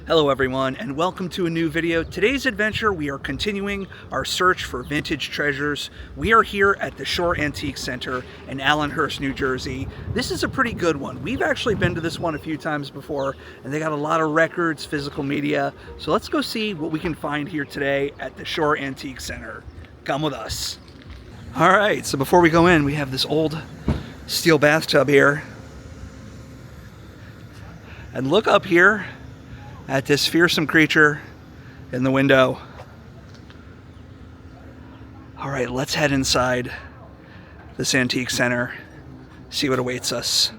Hello everyone, and welcome to a new video. Today's adventure, we are continuing our search for vintage treasures. We are here at the Shore Antique Center in Allenhurst, New Jersey. This is a pretty good one. We've actually been to this one a few times before, and they got a lot of records, physical media. So let's go see what we can find here today at the Shore Antique Center. Come with us. All right, so before we go in, we have this old steel bathtub here. And look up here at this fearsome creature in the window. All right, let's head inside this antique center, see what awaits us.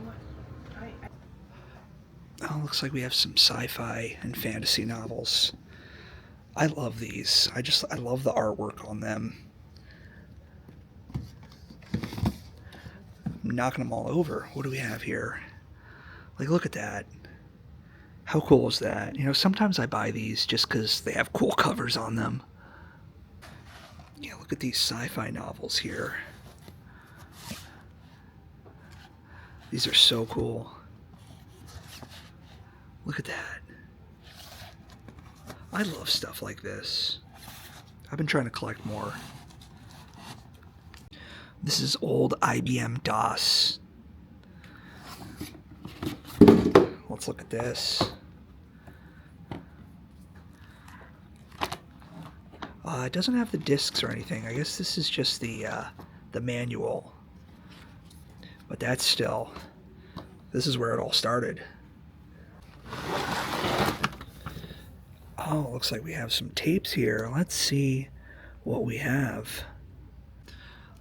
Oh, looks like we have some sci-fi and fantasy novels. I love these. I love the artwork on them. I'm knocking them all over. What do we have here? Like, look at that. How cool is that? You know, sometimes I buy these just because they have cool covers on them. Yeah, look at these sci-fi novels here. These are so cool. Look at that. I love stuff like this. I've been trying to collect more. This is old IBM DOS. Let's look at this. It doesn't have the discs or anything. I guess this is just the manual. But that's still, this is where it all started. Oh, looks like we have some tapes here. Let's see what we have.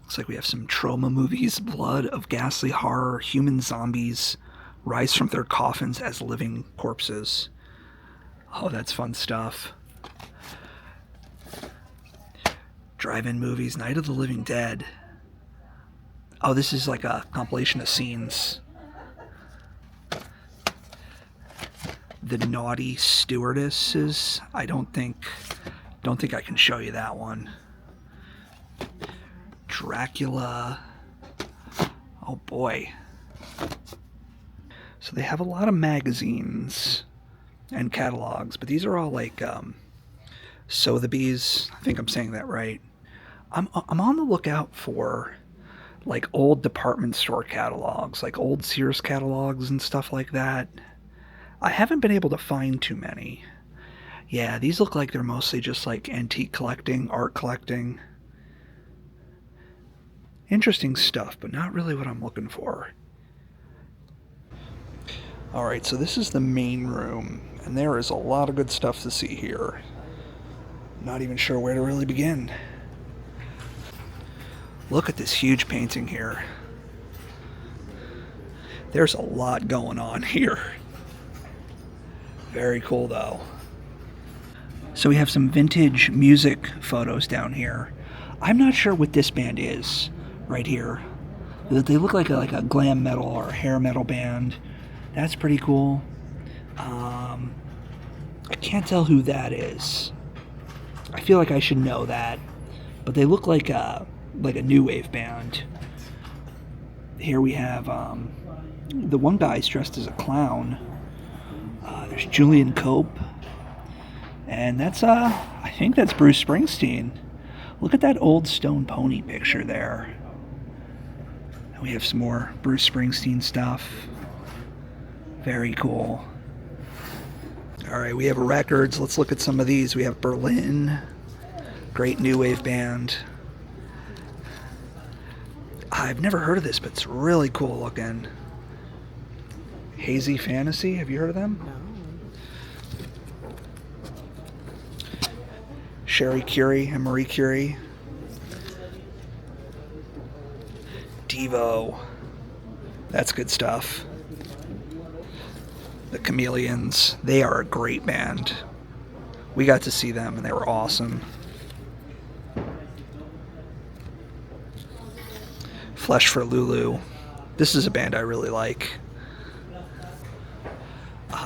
Looks like we have some trauma movies, blood of ghastly horror, human zombies rise from their coffins as living corpses. Oh, that's fun stuff. Drive-in movies, Night of the Living Dead. Oh, this is like a compilation of scenes. The Naughty Stewardesses. I don't think I can show you that one. Dracula. Oh boy. So they have a lot of magazines and catalogs, but these are all like Sotheby's. I think I'm saying that right. I'm on the lookout for like old department store catalogs, like old Sears catalogs and stuff like that. I haven't been able to find too many. Yeah, these look like they're mostly just like antique collecting, art collecting. Interesting stuff, but not really what I'm looking for. Alright, so this is the main room, and there is a lot of good stuff to see here. Not even sure where to really begin. Look at this huge painting here. There's a lot going on here. Very cool though. So we have some vintage music photos down here. I'm not sure what this band is right here. They look like a glam metal or hair metal band. That's pretty cool. I can't tell who that is. I feel like I should know that, but they look like a new wave band. Here we have the one guy's dressed as a clown. There's Julian Cope, and that's I think that's Bruce Springsteen. Look at that old stone pony picture there. And we have some more Bruce Springsteen stuff. Very cool. All right, we have records. Let's look at some of these. We have Berlin, great new wave band. I've never heard of this, but it's really cool looking. Hazy Fantasy, have you heard of them? No. Sherry Curie and Marie Curie. Devo. That's good stuff. The Chameleons, they are a great band. We got to see them and they were awesome. Flesh for Lulu. This is a band I really like.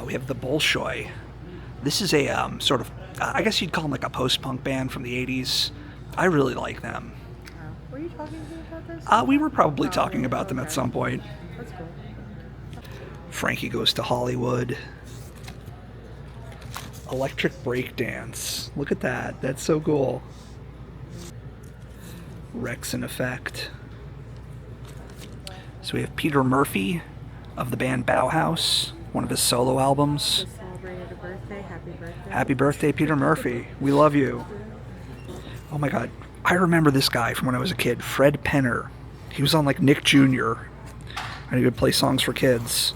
We have the Bolshoi. This is a sort of, I guess you'd call them like a post-punk band from the 80s. I really like them. Were you talking to me about this? We were probably talking about them at some point. That's cool. Frankie Goes to Hollywood. Electric breakdance. Look at that. That's so cool. Rex in Effect. So we have Peter Murphy of the band Bauhaus, one of his solo albums. Just celebrated a birthday. Happy birthday. Happy birthday, Peter Murphy. We love you. Oh my God. I remember this guy from when I was a kid, Fred Penner. He was on like Nick Jr. and he would play songs for kids.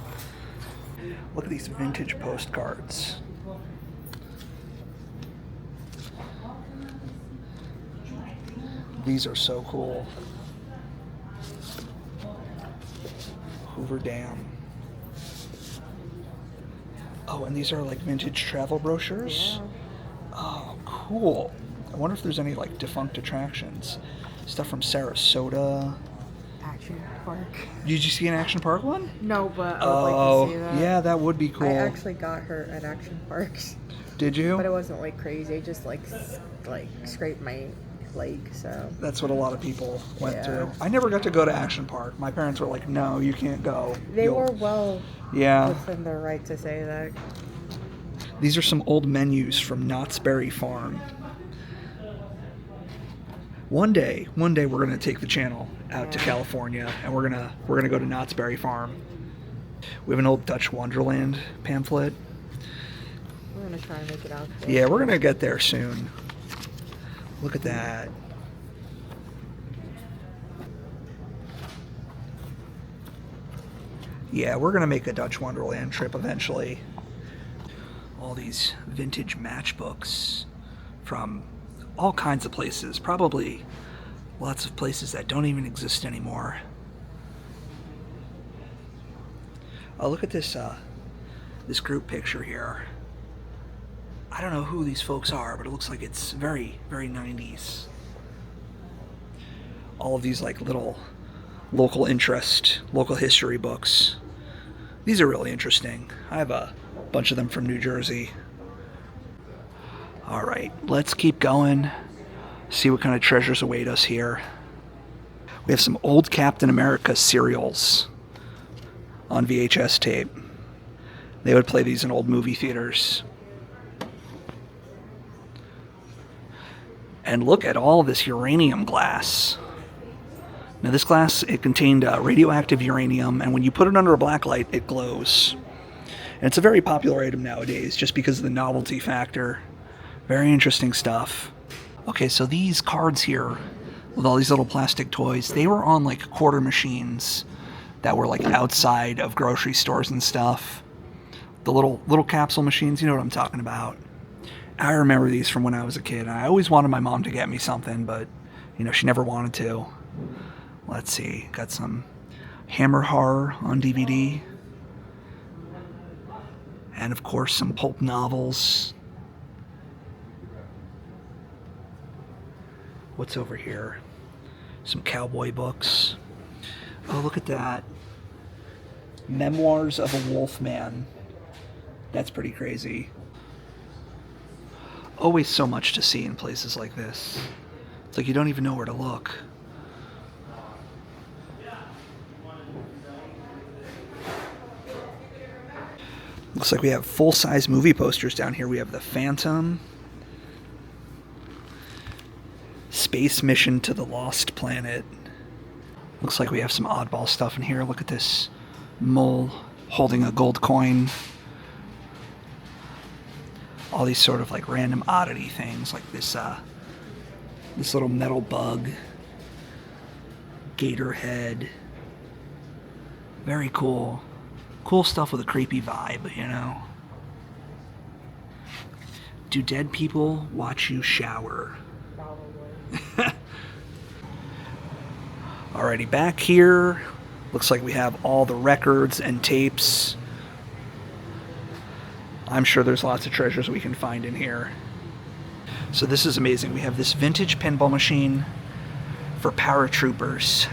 Look at these vintage postcards. These are so cool. Hoover Dam. Oh, and these are like vintage travel brochures? Yeah. Oh, cool. I wonder if there's any like defunct attractions. Stuff from Sarasota. Action Park. Did you see an Action Park one? No, but I would like to see that. Yeah, that would be cool. I actually got her at Action Parks, Did you? but it wasn't like crazy. Just like scraped my leg. So That's what a lot of people went Yeah. through. I never got to go to Action Park. My parents were like, no, you can't go. they were well Yeah. within their right to say that. These are some old menus from Knott's Berry Farm. One day we're gonna take the channel out to California, and we're gonna go to Knott's Berry Farm. We have an old Dutch Wonderland pamphlet. We're gonna try and make it out there. Yeah, we're gonna get there soon. Look at that. Yeah, we're gonna make a Dutch Wonderland trip eventually. All these vintage matchbooks from all kinds of places, probably lots of places that don't even exist anymore. Oh, look at this this group picture here. I don't know who these folks are, but it looks like it's very, very 90s. All of these like little local interest, local history books. These are really interesting. I have a bunch of them from New Jersey. All right, let's keep going. See what kind of treasures await us here. We have some old Captain America serials on VHS tape. They would play these in old movie theaters. And look at all this uranium glass. Now this glass, it contained radioactive uranium, and when you put it under a black light, it glows. And it's a very popular item nowadays just because of the novelty factor. Very interesting stuff. Okay, so these cards here with all these little plastic toys, they were on like quarter machines that were like outside of grocery stores and stuff. The little capsule machines, you know what I'm talking about. I remember these from when I was a kid. I always wanted my mom to get me something, but you know, she never wanted to. Let's see, got some Hammer Horror on DVD. And of course some pulp novels. What's over here? Some cowboy books. Oh, look at that. Memoirs of a Wolfman. That's pretty crazy. Always so much to see in places like this. It's like you don't even know where to look. Looks like we have full-size movie posters down here. We have The Phantom, Space Mission to the Lost Planet. Looks like we have some oddball stuff in here. Look at this mole holding a gold coin. All these sort of like random oddity things, like this little metal bug, gator head. Very cool. Cool stuff with a creepy vibe, you know. Do dead people watch you shower? Probably. Alrighty, back here, looks like we have all the records and tapes. I'm sure there's lots of treasures we can find in here. So this is amazing. We have this vintage pinball machine for paratroopers.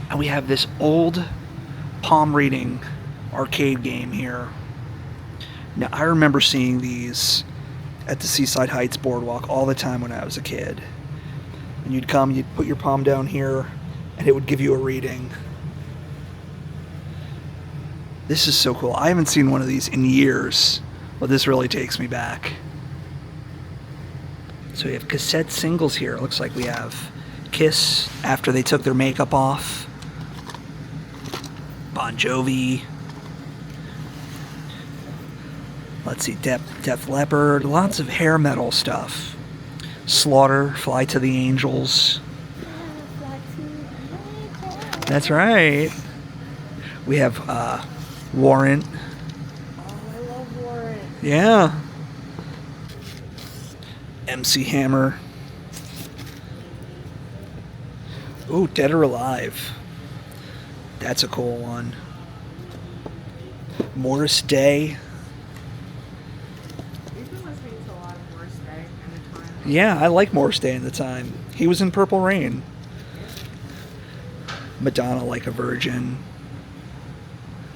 And we have this old palm reading arcade game here. Now, I remember seeing these at the Seaside Heights Boardwalk all the time when I was a kid. And you'd come, you'd put your palm down here, and it would give you a reading. This is so cool. I haven't seen one of these in years, but this really takes me back. So we have cassette singles here. It looks like we have Kiss after they took their makeup off. Bon Jovi. Let's see, Def Leppard. Lots of hair metal stuff. Slaughter, Fly to the Angels. That's right. We have Warrant. Oh, I love Warrant. Yeah. MC Hammer. Ooh, Dead or Alive. That's a cool one. Morris Day. We've been listening to a lot of Morris Day in the time. Yeah, I like Morris Day in the time. He was in Purple Rain. Madonna, Like a Virgin.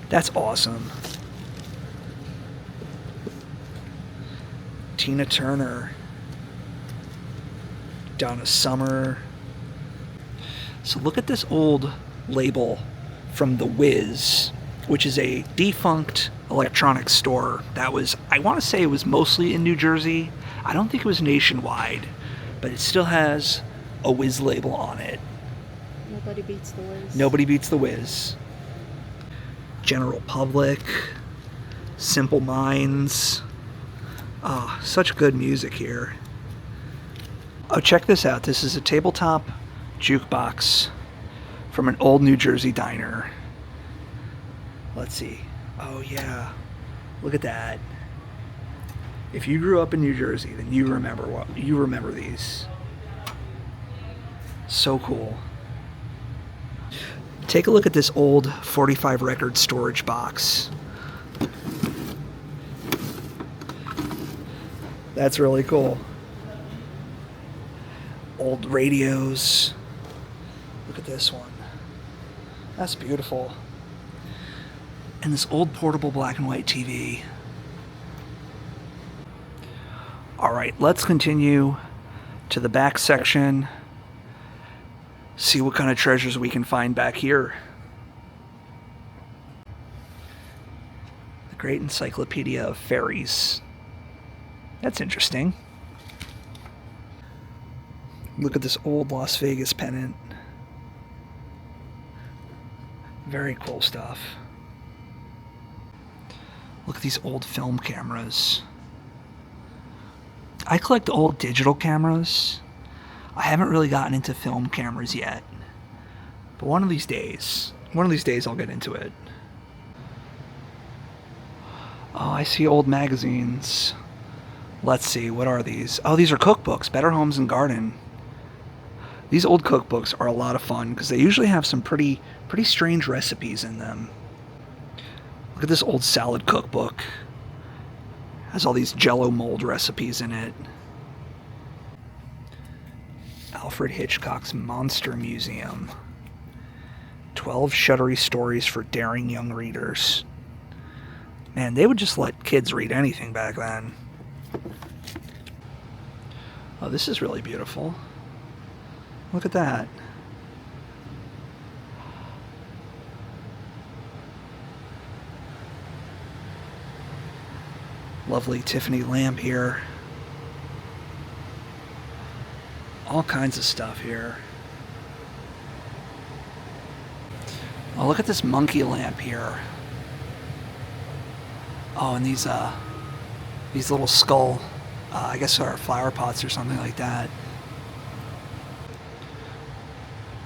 That's awesome. Tina Turner. Donna Summer. So look at this old label from The Wiz, which is a defunct electronics store that was, I want to say it was mostly in New Jersey. I don't think it was nationwide, but it still has a Wiz label on it. Nobody beats the Wiz. Nobody beats The Wiz. General Public, Simple Minds. Ah, such good music here. Oh, check this out. This is a tabletop jukebox from an old New Jersey diner. Let's see. Oh yeah, look at that. If you grew up in New Jersey, then you remember these. So cool. Take a look at this old 45 record storage box. That's really cool. Old radios. Look at this one. That's beautiful. And this old portable black and white TV. All right, let's continue to the back section. See what kind of treasures we can find back here. The Great Encyclopedia of Fairies. That's interesting. Look at this old Las Vegas pennant. Very cool stuff. Look at these old film cameras. I collect old digital cameras. I haven't really gotten into film cameras yet. But one of these days I'll get into it. Oh, I see old magazines. Let's see, what are these? Oh, these are cookbooks, Better Homes and Garden. These old cookbooks are a lot of fun because they usually have some pretty strange recipes in them. Look at this old salad cookbook. Has all these Jell-O mold recipes in it. Alfred Hitchcock's Monster Museum. 12 shuddery stories for daring young readers. Man, they would just let kids read anything back then. Oh, this is really beautiful. Look at that. Lovely Tiffany lamp here. All kinds of stuff here. Oh, look at this monkey lamp here. Oh, and these little skull, I guess are flower pots or something like that.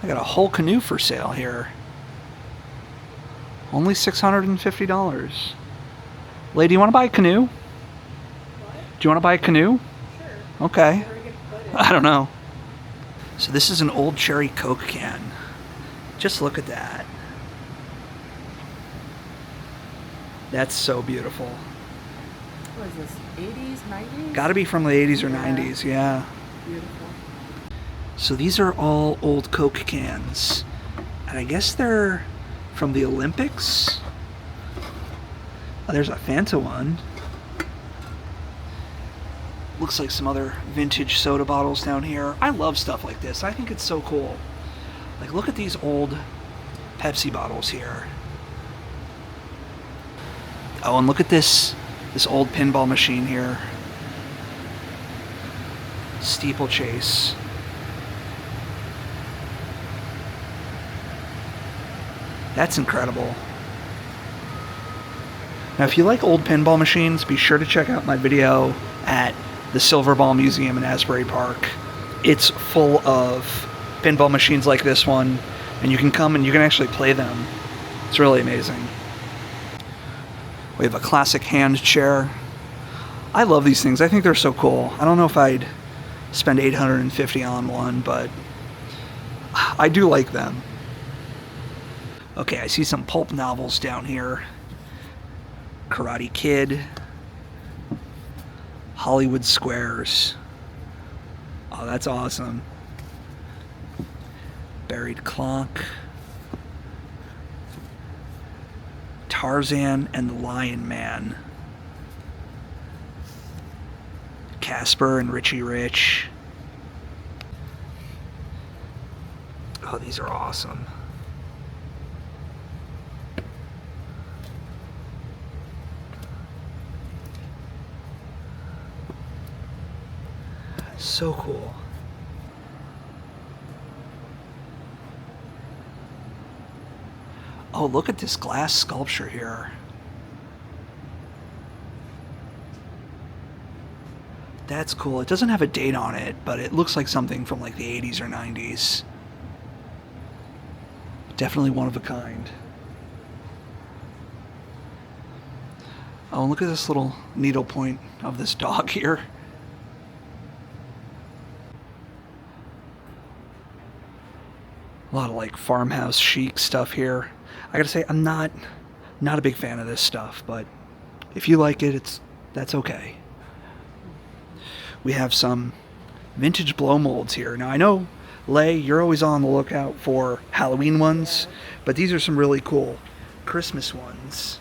I got a whole canoe for sale here. Only $650. Lady, do you want to buy a canoe? What? Do you want to buy a canoe? Sure. Okay. I don't know. So this is an old cherry Coke can. Just look at that. That's so beautiful. What is this, 80s, 90s? Gotta be from the 80s or 90s, yeah. Beautiful. So these are all old Coke cans. And I guess they're from the Olympics. Oh, there's a Fanta one. Looks like some other vintage soda bottles down here. I love stuff like this. I think it's so cool. Like, look at these old Pepsi bottles here. Oh, and look at this old pinball machine here. Steeplechase. That's incredible. Now, if you like old pinball machines, be sure to check out my video at the Silver Ball Museum in Asbury Park. It's full of pinball machines like this one, and you can come and you can actually play them. It's really amazing. We have a classic hand chair. I love these things. I think they're so cool. I don't know if I'd spend $850 on one, but I do like them. Okay, I see some pulp novels down here. Karate Kid. Hollywood Squares. Oh, that's awesome. Buried Clock. Tarzan and the Lion Man. Casper and Richie Rich. Oh, these are awesome. So cool. Oh, look at this glass sculpture here. That's cool. It doesn't have a date on it, but it looks like something from like the 80s or 90s. Definitely one of a kind. Oh, and look at this little needlepoint of this dog here. A lot of like farmhouse chic stuff here. I gotta say, I'm not a big fan of this stuff, but if you like it, that's okay. We have some vintage blow molds here. Now I know, Lay, you're always on the lookout for Halloween ones, but these are some really cool Christmas ones.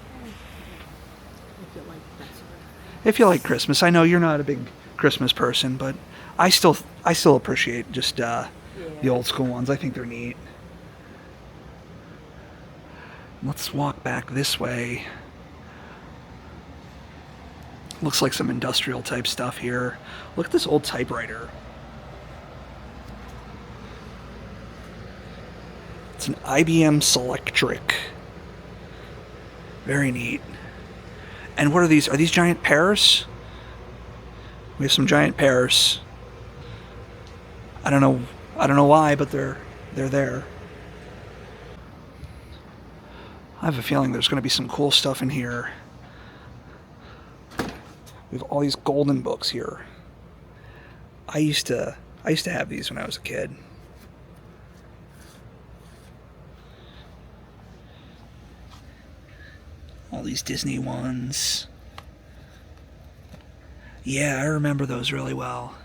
If you like Christmas, I know you're not a big Christmas person, but I still appreciate just the old school ones. I think they're neat. Let's walk back this way. Looks like some industrial type stuff here. Look at this old typewriter. It's an IBM Selectric. Very neat. And what are these? Are these giant pears? We have some giant pears. I don't know why, but they're there. I have a feeling there's going to be some cool stuff in here. We have all these golden books here. I used to have these when I was a kid. All these Disney ones. Yeah, I remember those really well.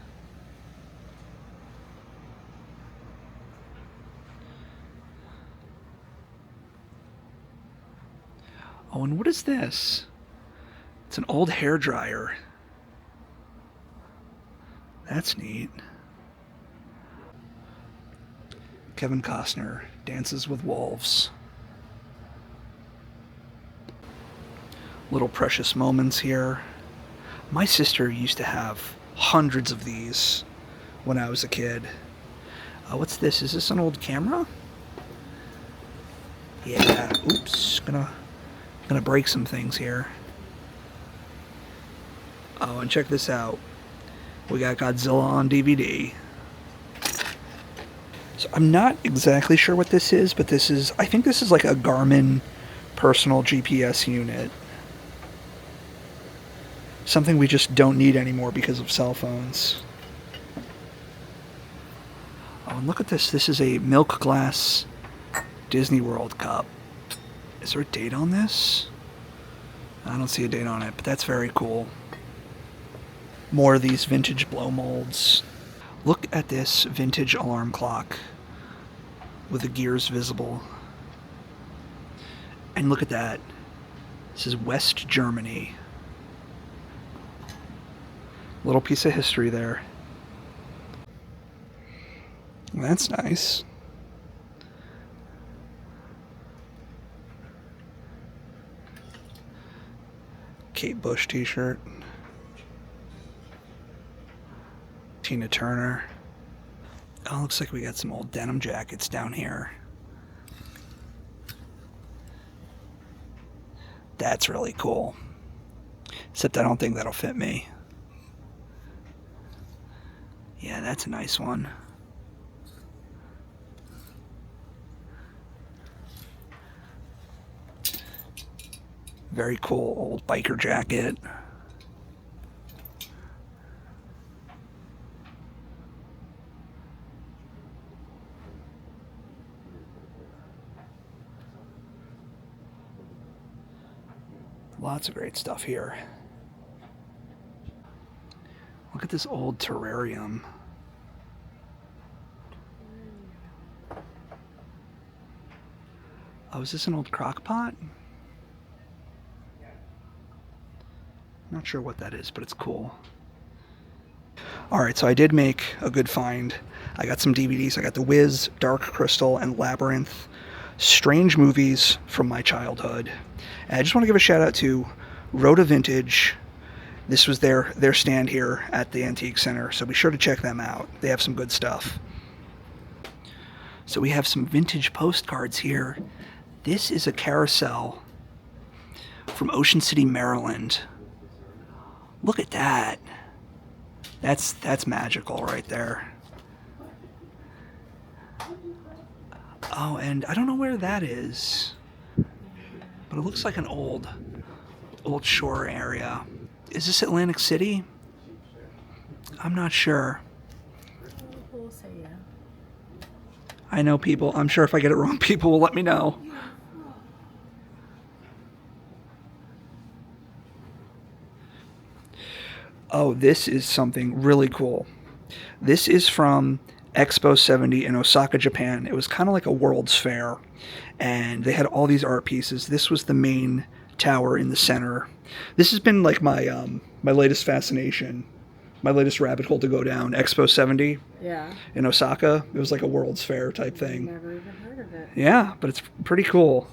Oh, and what is this? It's an old hairdryer. That's neat. Kevin Costner, Dances with Wolves. Little precious moments here. My sister used to have hundreds of these when I was a kid. What's this? Is this an old camera? Yeah. Oops. Gonna break some things here. Oh, and check this out. We got Godzilla on DVD. So I'm not exactly sure what this is, but I think this is like a Garmin personal GPS unit. Something we just don't need anymore because of cell phones. Oh, and look at this. This is a milk glass Disney World cup. Is there a date on this? I don't see a date on it, but that's very cool. More of these vintage blow molds. Look at this vintage alarm clock with the gears visible. And look at that. This is West Germany. Little piece of history there. That's nice. Kate Bush t-shirt. Tina Turner. Oh, looks like we got some old denim jackets down here. That's really cool. Except I don't think that'll fit me. Yeah, that's a nice one. Very cool old biker jacket. Lots of great stuff here. Look at this old terrarium. Oh, is this an old crock pot? Not sure what that is, but it's cool. Alright, so I did make a good find. I got some DVDs. I got The Wiz, Dark Crystal, and Labyrinth. Strange movies from my childhood. And I just want to give a shout out to Rhoda Vintage. This was their stand here at the Antique Center, so be sure to check them out. They have some good stuff. So we have some vintage postcards here. This is a carousel from Ocean City, Maryland. Look at that. That's magical right there. Oh, and I don't know where that is, but it looks like an old shore area. Is this Atlantic City? I'm not sure. We'll say yeah. I know people. I'm sure if I get it wrong, people will let me know. Oh, this is something really cool. This is from Expo 70 in Osaka, Japan. It was kind of like a World's Fair, and they had all these art pieces. This was the main tower in the center. This has been like my my latest fascination, my latest rabbit hole to go down. Expo 70 in Osaka. It was like a World's Fair type thing. Never even heard of it. Yeah, but it's pretty cool.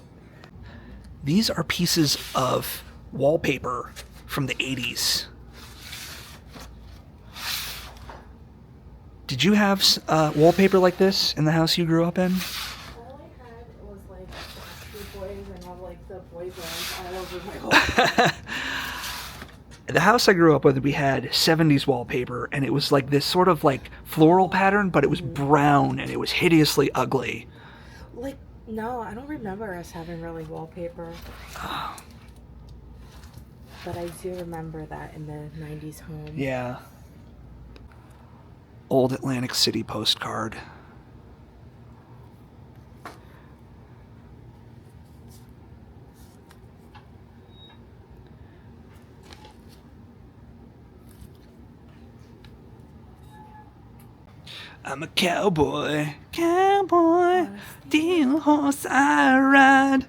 These are pieces of wallpaper from the 80s. Did you have wallpaper like this in the house you grew up in? All I had was like the boys and all like the boy bands all over my wall. The house I grew up with, we had 70s wallpaper, and it was like this sort of like floral pattern, but it was brown and it was hideously ugly. Like, no, I don't remember us having really wallpaper. But I do remember that in the 90s home. Yeah. Old Atlantic City postcard. I'm a cowboy, deal horse I ride.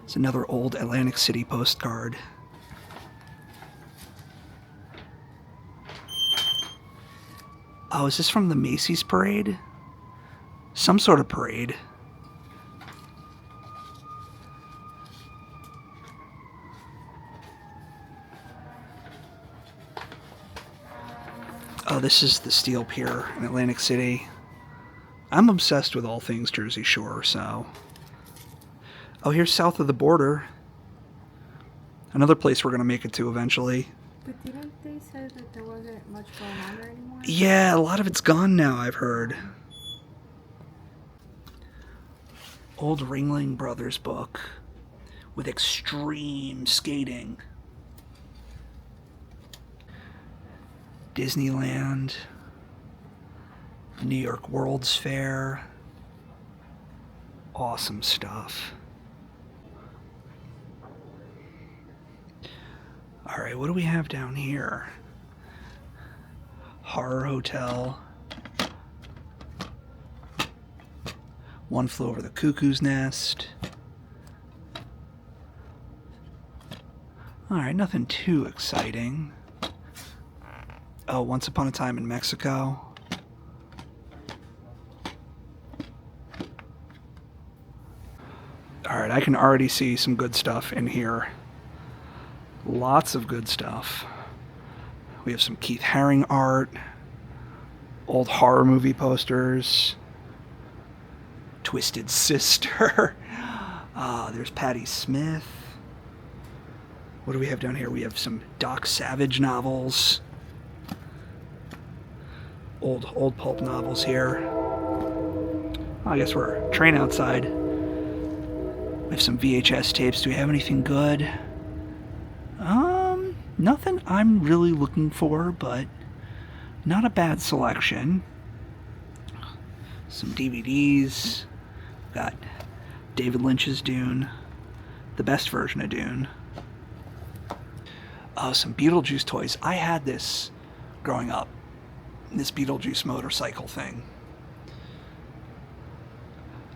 It's another old Atlantic City postcard. Oh, is this from the Macy's parade? Some sort of parade. Oh, this is the Steel Pier in Atlantic City. I'm obsessed with all things Jersey Shore, so... Oh, here's south of the border. Another place we're going to make it to eventually. But didn't they say that there wasn't much going on there anymore? Yeah, a lot of it's gone now, I've heard. Old Ringling Brothers book with extreme skating. Disneyland. New York World's Fair. Awesome stuff. All right, what do we have down here? Horror Hotel. One Flew Over the Cuckoo's Nest. All right, nothing too exciting. Oh, Once Upon a Time in Mexico. All right, I can already see some good stuff in here. Lots of good stuff. We have some Keith Haring art, old horror movie posters, Twisted Sister. There's Patti Smith. What do we have down here? We have some Doc Savage novels. Old pulp novels here. I guess we're train outside. We have some VHS tapes. Do we have anything good? Nothing I'm really looking for, but not a bad selection. Some DVDs. Got David Lynch's Dune, the best version of Dune. Oh, some Beetlejuice toys. I had this growing up. This Beetlejuice motorcycle thing.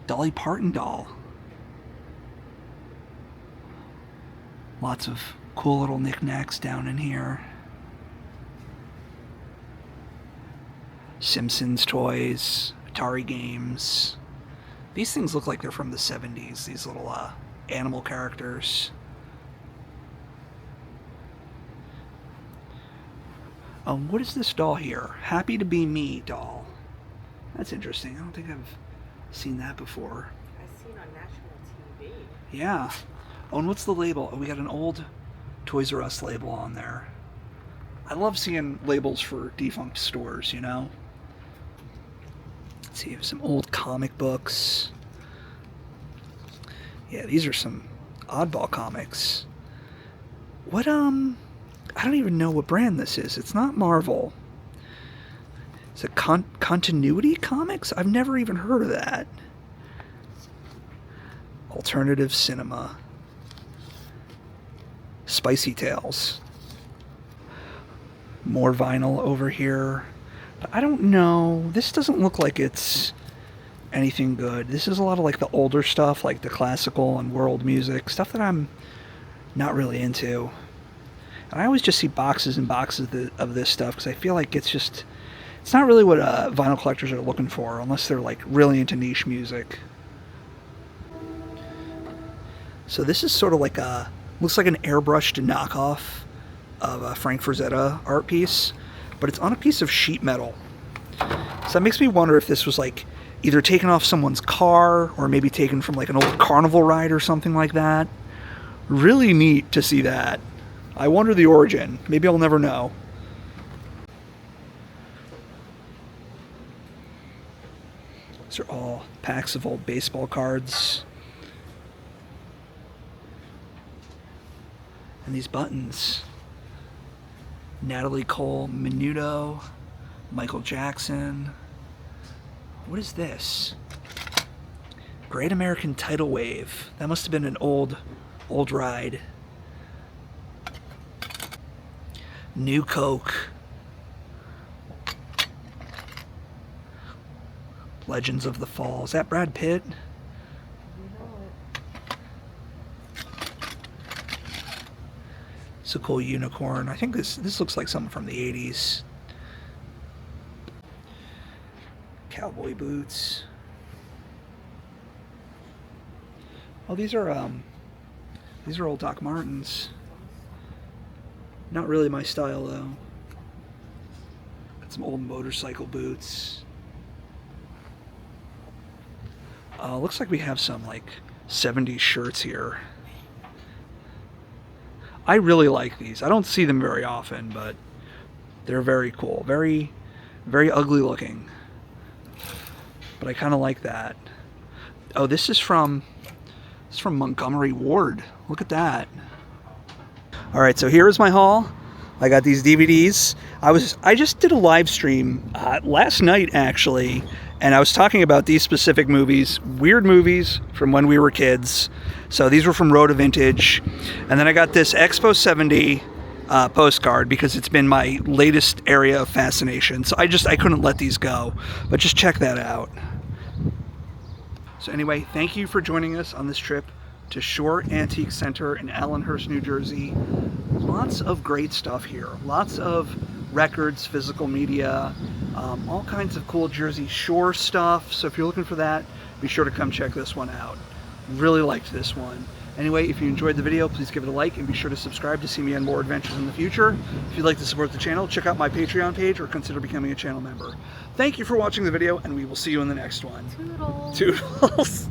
Dolly Parton doll. Lots of cool little knickknacks down in here. Simpsons toys, Atari games. These things look like they're from the 70s, these little animal characters. What is this doll here? Happy to Be Me doll. That's interesting. I don't think I've seen that before. I've seen on national TV. Yeah. Oh, and what's the label? Oh, we got an old Toys R Us label on there. I love seeing labels for defunct stores, you know? Let's see, some old comic books. Yeah, these are some oddball comics. What, I don't even know what brand this is. It's not Marvel. Is it Continuity Comics? I've never even heard of that. Alternative Cinema. Spicy Tales. More vinyl over here. But I don't know. This doesn't look like it's anything good. This is a lot of like the older stuff, like the classical and world music, stuff that I'm not really into. And I always just see boxes and boxes of this stuff because I feel like it's not really what vinyl collectors are looking for unless they're like really into niche music. So this is sort of like looks like an airbrushed knockoff of a Frank Frazetta art piece, but it's on a piece of sheet metal. So that makes me wonder if this was like either taken off someone's car or maybe taken from like an old carnival ride or something like that. Really neat to see that. I wonder the origin. Maybe I'll never know. These are all packs of old baseball cards. And these buttons. Natalie Cole, Menudo, Michael Jackson. What is this? Great American Tidal Wave. That must have been an old ride. New Coke. Legends of the Fall. Is that Brad Pitt? It's a cool unicorn. I think this looks like something from the 80s. Cowboy boots. Oh, these are old Doc Martens. Not really my style though. Got some old motorcycle boots. Looks like we have some like 70s shirts here. I really like these. I don't see them very often, but they're very cool. Very, very ugly looking. But I kind of like that. Oh, this is from Montgomery Ward. Look at that. All right, so here is my haul. I got these DVDs. I just did a live stream last night actually, and I was talking about these specific movies, weird movies from when we were kids. So these were from Road to Vintage, and then I got this Expo 70 postcard because it's been my latest area of fascination. So I couldn't let these go, but just check that out. So anyway, thank you for joining us on this trip to Shore Antique Center in Allenhurst, New Jersey. Lots of great stuff here. Lots of records, physical media, all kinds of cool Jersey Shore stuff. So if you're looking for that, be sure to come check this one out. Really liked this one. Anyway, if you enjoyed the video, please give it a like and be sure to subscribe to see me on more adventures in the future. If you'd like to support the channel, check out my Patreon page or consider becoming a channel member. Thank you for watching the video, and we will see you in the next one. Toodles. Toodles.